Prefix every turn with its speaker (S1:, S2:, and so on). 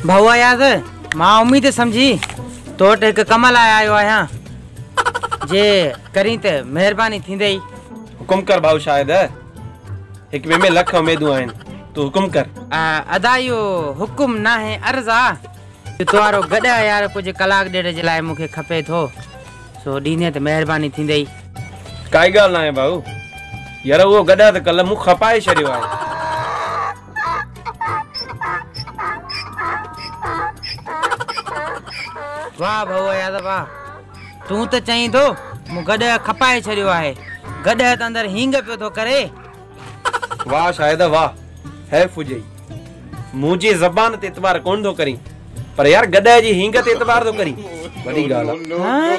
S1: भाऊ याद मां उम्मीद समझी तो वटि हिकु कम लाइ आयो आहियां जे करी त महिरबानी थींदई।
S2: हुकुम कर भाऊ शायद हिक ॿिए में लख उमेदूं आहिनि तू हुकुम कर।
S1: अदा इहो हुकुम ना है अर्ज़ आहे तुआरो गॾ यार कुछ कलाक ॾेढ जे लाइ मूंखे खपे थो सो ॾींदे त महिरबानी थींदई।
S2: काई ॻाल्हि न आहे भाऊ यार उहो गॾ त कल्ह मूं खपाए छॾियो आहे।
S1: वाह भाऊ याद वाह तूं त चईं थो मूं गॾ खपाए छॾियो आहे गॾ त अंदर हींग पियो थो करे।
S2: वाह शायद वाह हैफ हुजई मुंहिंजी ज़बान ते एतबार कोन थो करी पर यार गॾ जी हींग ते एतबार थो करी वॾी ॻाल्हि आहे।